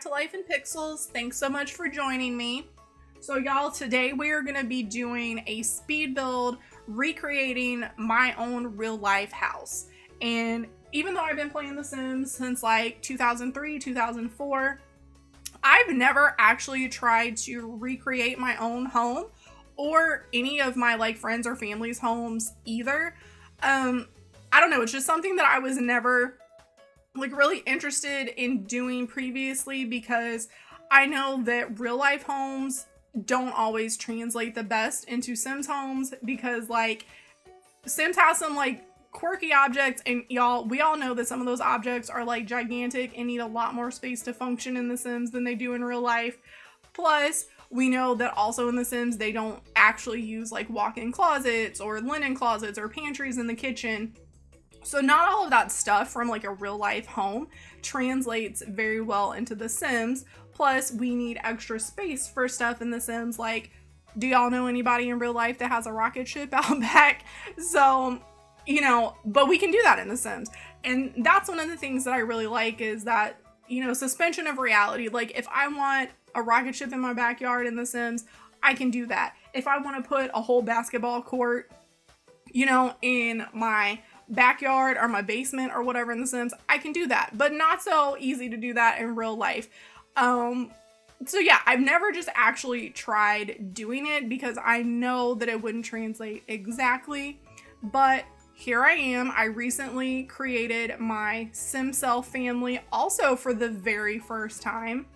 back to Life in Pixels. Thanks so much for joining me. So y'all, today we are going to be doing a speed build recreating my own real life house. And even though I've been playing The Sims since like 2003, 2004, I've never actually tried to recreate my own home or any of my like friends or family's homes either. I don't know, it's just something that I was never like really interested in doing previously, because I know that real life homes don't always translate the best into Sims homes, because like Sims has some like quirky objects, and we all know that some of those objects are like gigantic and need a lot more space to function in The Sims than they do in real life. Plus, we know that also in The Sims they don't actually use like walk-in closets or linen closets or pantries in the kitchen. So not all of that stuff from like a real life home translates very well into The Sims. Plus, we need extra space for stuff in The Sims. Like, do y'all know anybody in real life that has a rocket ship out back? So, you know, but we can do that in The Sims. And that's one of the things that I really like, is that, you know, suspension of reality. Like, if I want a rocket ship in my backyard in The Sims, I can do that. If I want to put a whole basketball court, you know, in my backyard or my basement or whatever in The Sims, I can do that. But not so easy to do that in real life. So yeah, I've never just actually tried doing it because I know that it wouldn't translate exactly. But here I am. I recently created my Simself family also for the very first time.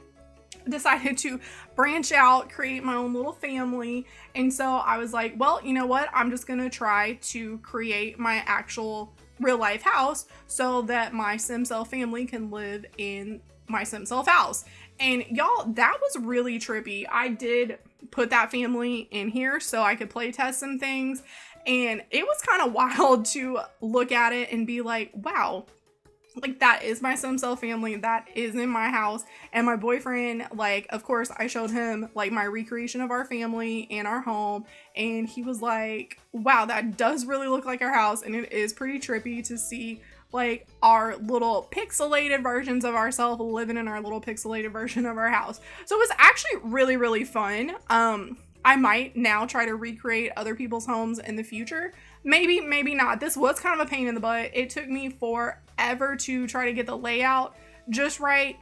Decided to branch out, create my own little family. And so I was like, well, you know what? I'm just gonna try to create my actual real life house so that my Simself family can live in my Simself house. And y'all, that was really trippy. I did put that family in here so I could play test some things. And it was kind of wild to look at it and be like, wow, like that is my Simself family, that is in my house. And my boyfriend, like, of course I showed him like my recreation of our family and our home, and he was like, wow, that does really look like our house. And it is pretty trippy to see like our little pixelated versions of ourselves living in our little pixelated version of our house. So it was actually really, really fun. I might now try to recreate other people's homes in the future. Maybe, maybe not. This was kind of a pain in the butt. It took me forever to try to get the layout just right.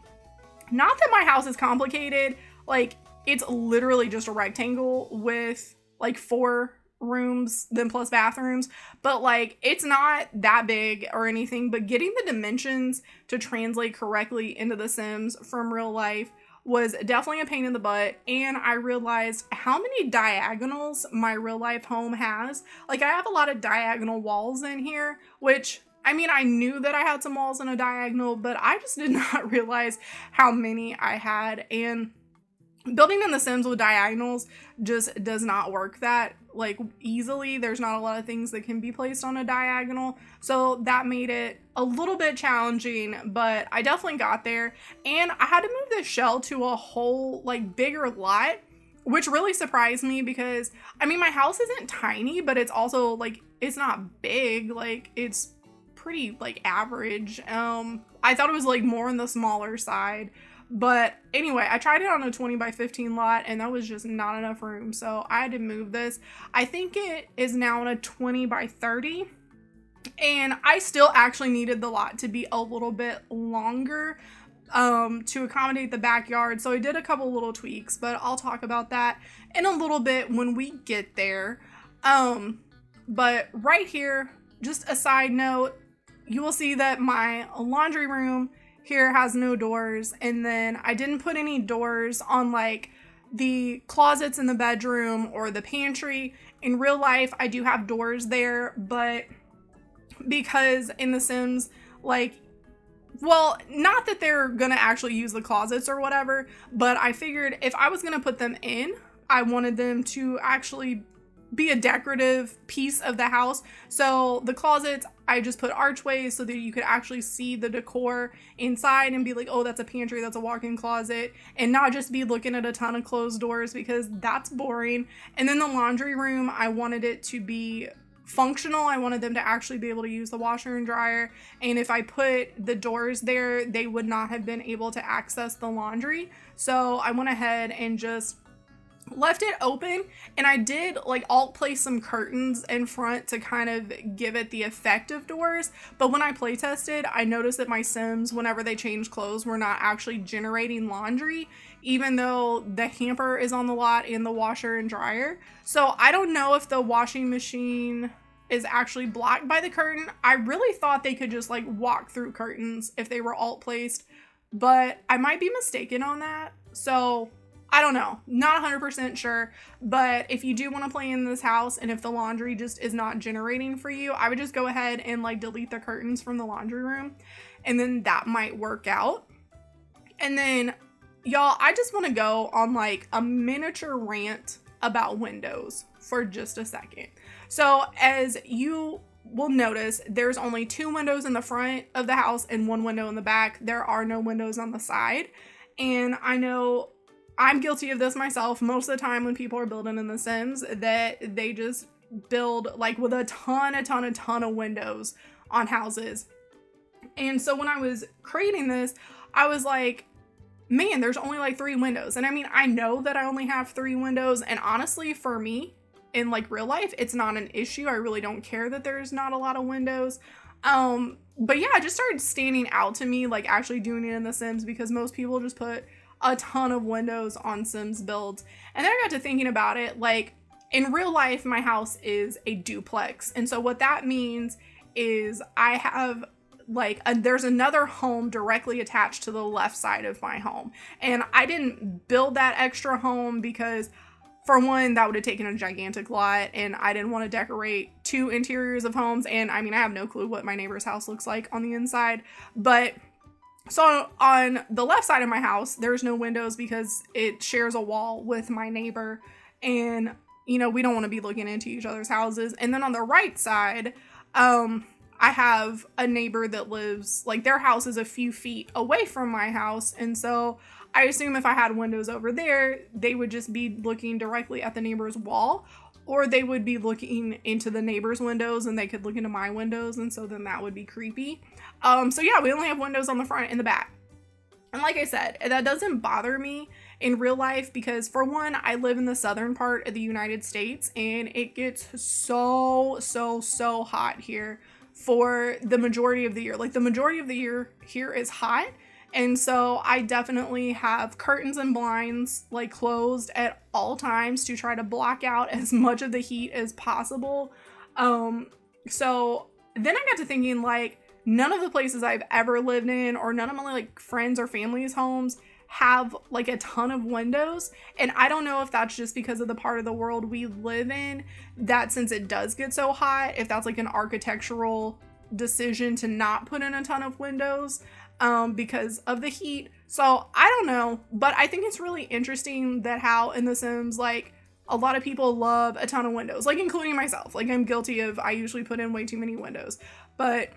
Not that my house is complicated. Like, it's literally just a rectangle with like 4 rooms, then plus bathrooms. But like, it's not that big or anything. But getting the dimensions to translate correctly into The Sims from real life was definitely a pain in the butt. And I realized how many diagonals my real life home has. Like, I have a lot of diagonal walls in here, which, I mean, I knew that I had some walls in a diagonal, but I just did not realize how many I had. And building in The Sims with diagonals just does not work that like easily. There's not a lot of things that can be placed on a diagonal, so that made it a little bit challenging, but I definitely got there. And I had to move the shell to a whole like bigger lot, which really surprised me, because I mean, my house isn't tiny, but it's also like, it's not big, like it's pretty like average. I thought it was like more on the smaller side. But anyway, I tried it on a 20 by 15 lot, and that was just not enough room. So I had to move this. I think it is now on a 20 by 30. And I still actually needed the lot to be a little bit longer to accommodate the backyard. So I did a couple little tweaks, but I'll talk about that in a little bit when we get there. But right here, just a side note, you will see that my laundry room here has no doors, and then I didn't put any doors on like the closets in the bedroom or the pantry. In real life, I do have doors there, but because in The Sims, like, well, not that they're gonna actually use the closets or whatever, but I figured if I was gonna put them in, I wanted them to actually be a decorative piece of the house. So the closets, I just put archways so that you could actually see the decor inside and be like, oh, that's a pantry, that's a walk-in closet, and not just be looking at a ton of closed doors, because that's boring. And then the laundry room, I wanted it to be functional. I wanted them to actually be able to use the washer and dryer. And if I put the doors there, they would not have been able to access the laundry. So I went ahead and just left it open, and I did like alt place some curtains in front to kind of give it the effect of doors. But when I play tested, I noticed that my Sims, whenever they change clothes, were not actually generating laundry, even though the hamper is on the lot and the washer and dryer. So I don't know if the washing machine is actually blocked by the curtain. I really thought they could just like walk through curtains if they were alt placed, but I might be mistaken on that. So I don't know, not 100% sure, but if you do want to play in this house and if the laundry just is not generating for you, I would just go ahead and like delete the curtains from the laundry room, and then that might work out. And then y'all, I just want to go on like a miniature rant about windows for just a second. So as you will notice, there's only 2 windows in the front of the house and 1 window in the back. There are no windows on the side. And I know I'm guilty of this myself most of the time when people are building in The Sims, that they just build like with a ton of windows on houses. And so when I was creating this, I was like, man, there's only like 3 windows. And I mean, I know that I only have 3 windows, and honestly, for me in like real life, it's not an issue. I really don't care that there's not a lot of windows. But yeah, it just started standing out to me, like actually doing it in The Sims, because most people just put a ton of windows on Sims builds. And then I got to thinking about it, like in real life, my house is a duplex. And so what that means is I have like there's another home directly attached to the left side of my home. And I didn't build that extra home because, for one, that would have taken a gigantic lot, and I didn't want to decorate 2 interiors of homes. And I mean, I have no clue what my neighbor's house looks like on the inside, but so on the left side of my house, there's no windows because it shares a wall with my neighbor, and you know, we don't want to be looking into each other's houses. And then on the right side, I have a neighbor that lives, like their house is a few feet away from my house, and so I assume if I had windows over there, they would just be looking directly at the neighbor's wall, or they would be looking into the neighbor's windows and they could look into my windows, and so then that would be creepy. So yeah, we only have windows on the front and the back. And like I said, that doesn't bother me in real life because, for one, I live in the southern part of the United States, and it gets so hot here for the majority of the year. Like the majority of the year here is hot. And so I definitely have curtains and blinds like closed at all times to try to block out as much of the heat as possible. So then I got to thinking, like, none of the places I've ever lived in, or none of my like friends or family's homes, have like a ton of windows. And I don't know if that's just because of the part of the world we live in, that since it does get so hot, if that's like an architectural decision to not put in a ton of windows because of the heat. So I don't know, but I think it's really interesting that how in The Sims, like, a lot of people love a ton of windows, like including myself. Like, I'm guilty of, I usually put in way too many windows, but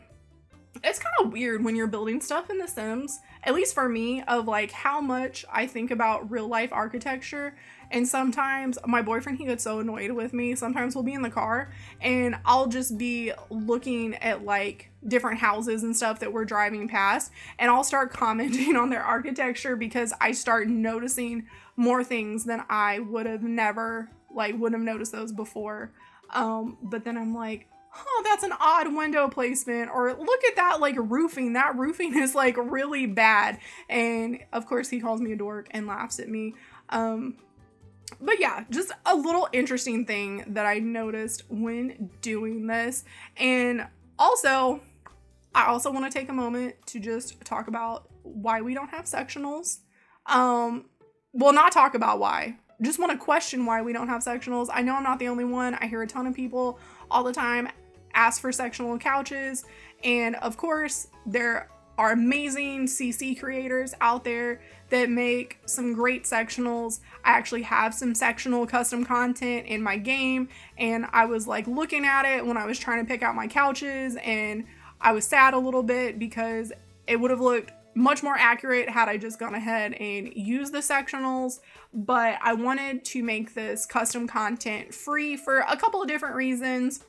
it's kind of weird when you're building stuff in The Sims, at least for me, of like how much I think about real life architecture. And sometimes my boyfriend, he gets so annoyed with me. Sometimes we'll be in the car and I'll just be looking at like different houses and stuff that we're driving past, and I'll start commenting on their architecture because I start noticing more things than I would have noticed those before. But then I'm like, oh, that's an odd window placement, or look at that, like, roofing. That roofing is like really bad. And of course he calls me a dork and laughs at me. But yeah, just a little interesting thing that I noticed when doing this. And also, I also want to take a moment to just talk about why we don't have sectionals. Well, not talk about why. Just want to question why we don't have sectionals. I know I'm not the only one. I hear a ton of people all the time ask for sectional couches. And of course, there are amazing CC creators out there that make some great sectionals. I actually have some sectional custom content in my game, and I was like looking at it when I was trying to pick out my couches, and I was sad a little bit because it would have looked much more accurate had I just gone ahead and used the sectionals. But I wanted to make this custom content free for a couple of different reasons.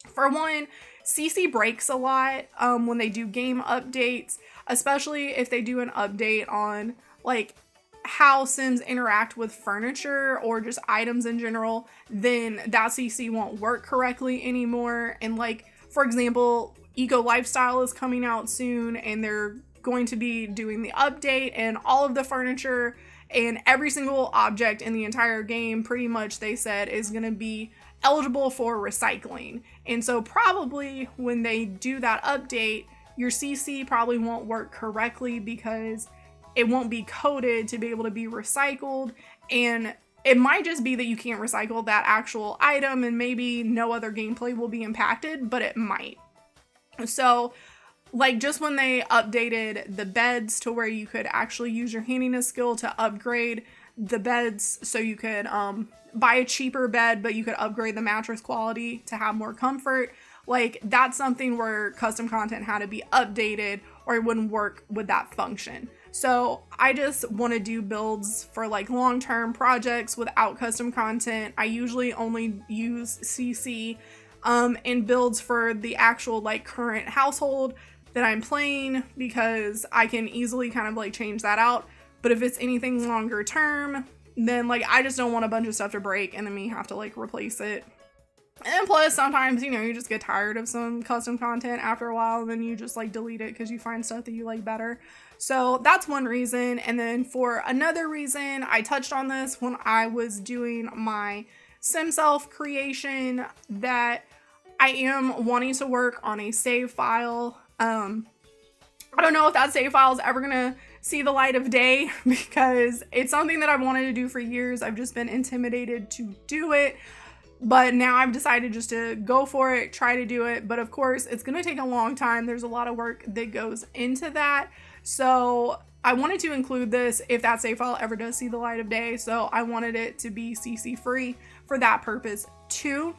For one, CC breaks a lot when they do game updates, especially if they do an update on like how Sims interact with furniture or just items in general, then that CC won't work correctly anymore. And like, for example, Eco Lifestyle is coming out soon and they're going to be doing the update, and all of the furniture and every single object in the entire game, pretty much they said, is going to be eligible for recycling. And so probably when they do that update, your CC probably won't work correctly because it won't be coded to be able to be recycled. And it might just be that you can't recycle that actual item and maybe no other gameplay will be impacted, but it might. So like just when they updated the beds to where you could actually use your handiness skill to upgrade the beds, so you could buy a cheaper bed, but you could upgrade the mattress quality to have more comfort. Like that's something where custom content had to be updated or it wouldn't work with that function. So I just want to do builds for like long-term projects without custom content. I usually only use CC in builds for the actual like current household that I'm playing, because I can easily kind of like change that out. But if it's anything longer term, then like I just don't want a bunch of stuff to break and then me have to like replace it. And plus sometimes, you know, you just get tired of some custom content after a while and then you just like delete it because you find stuff that you like better. So that's one reason. And then for another reason, I touched on this when I was doing my Simself creation, that I am wanting to work on a save file. I don't know if that save file is ever gonna see the light of day because it's something that I've wanted to do for years. I've just been intimidated to do it. But now I've decided just to go for it, try to do it. But of course, it's going to take a long time. There's a lot of work that goes into that. So I wanted to include this if that save file ever does see the light of day. So I wanted it to be CC free for that purpose too.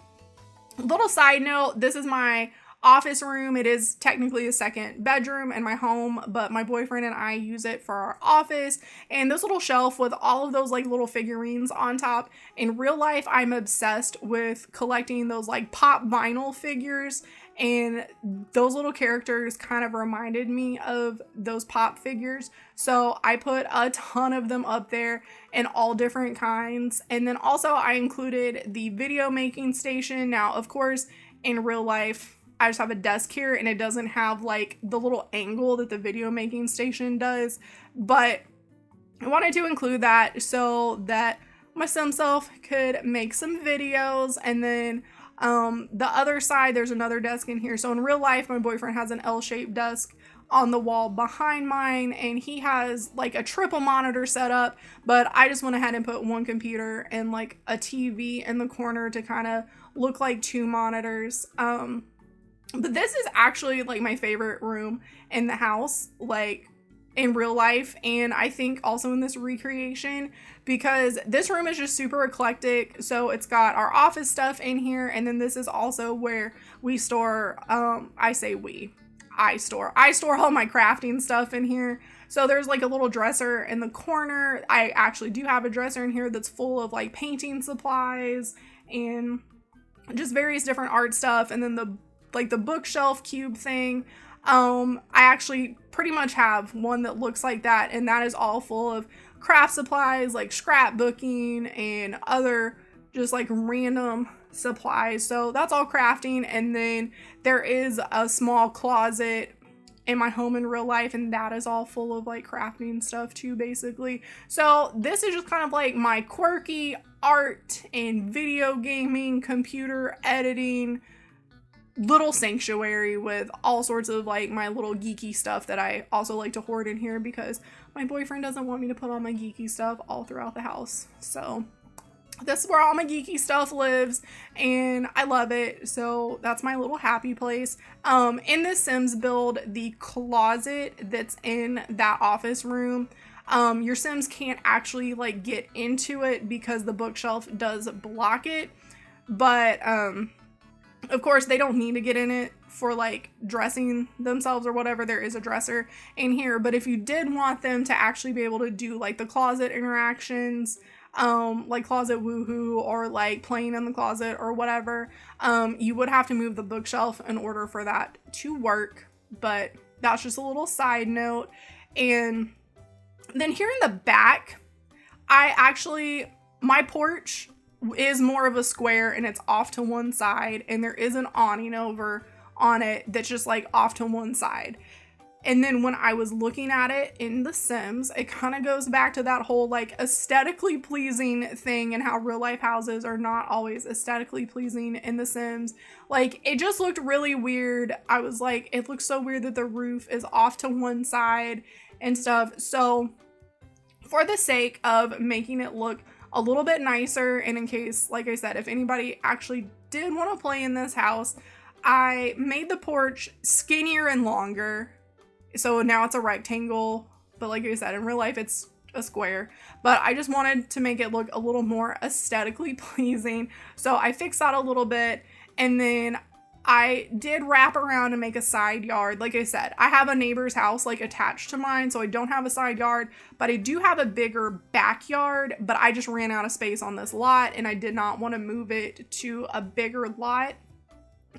Little side note, this is my office room. It is technically a second bedroom in my home, but my boyfriend and I use it for our office. And this little shelf with all of those like little figurines on top. In real life, I'm obsessed with collecting those like pop vinyl figures, and those little characters kind of reminded me of those pop figures. So I put a ton of them up there in all different kinds. And then also I included the video making station. Now, of course, in real life, I just have a desk here and it doesn't have like the little angle that the video making station does, but I wanted to include that so that my Simself could make some videos. And then the other side, there's another desk in here. So in real life, my boyfriend has an L-shaped desk on the wall behind mine, and he has like a triple monitor set up, but I just went ahead and put one computer and like a TV in the corner to kind of look like two monitors. But this is actually like my favorite room in the house, like in real life, and I think also in this recreation, because this room is just super eclectic. So it's got our office stuff in here, and then this is also where we store, I store all my crafting stuff in here. So there's like a little dresser in the corner. I actually do have a dresser in here that's full of like painting supplies and just various different art stuff, and then the bookshelf cube thing. I actually pretty much have one that looks like that, and that is all full of craft supplies like scrapbooking and other just like random supplies. So that's all crafting. And then there is a small closet in my home in real life, and that is all full of like crafting stuff too, basically. So this is just kind of like my quirky art and video gaming, computer editing little sanctuary with all sorts of like my little geeky stuff that I also like to hoard in here because my boyfriend doesn't want me to put all my geeky stuff all throughout the house. So this is where all my geeky stuff lives, and I love it. So that's my little happy place. In this Sims build, the closet that's in that office room, your Sims can't actually like get into it because the bookshelf does block it. But of course, they don't need to get in it for like dressing themselves or whatever. There is a dresser in here, but if you did want them to actually be able to do like the closet interactions, like Closet Woohoo or like Playing in the Closet or whatever, you would have to move the bookshelf in order for that to work. But that's just a little side note. And then here in the back, my porch is more of a square and it's off to one side, and there is an awning over on it that's just like off to one side. And then when I was looking at it in The Sims, it kind of goes back to that whole like aesthetically pleasing thing, and how real life houses are not always aesthetically pleasing in The Sims. Like, it just looked really weird. I was like, it looks so weird that the roof is off to one side and stuff. So for the sake of making it look a little bit nicer, and in case, like I said, if anybody actually did want to play in this house, I made the porch skinnier and longer. So now it's a rectangle, but like I said, in real life, it's a square. But I just wanted to make it look a little more aesthetically pleasing. So I fixed that a little bit. And then I did wrap around and make a side yard. Like I said, I have a neighbor's house like attached to mine, so I don't have a side yard, but I do have a bigger backyard. But I just ran out of space on this lot, and I did not want to move it to a bigger lot.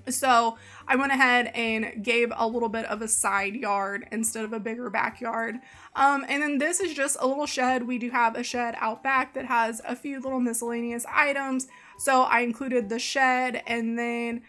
So I went ahead and gave a little bit of a side yard instead of a bigger backyard. And then this is just a little shed. We do have a shed out back that has a few little miscellaneous items. So I included the shed, and then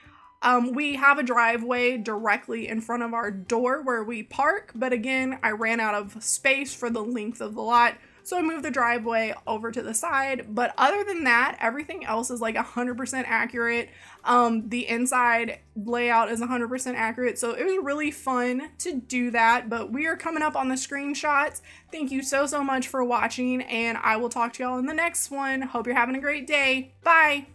we have a driveway directly in front of our door where we park. But again, I ran out of space for the length of the lot, so I moved the driveway over to the side. But other than that, everything else is like 100% accurate. The inside layout is 100% accurate. So it was really fun to do that. But we are coming up on the screenshots. Thank you so much for watching, and I will talk to y'all in the next one. Hope you're having a great day. Bye.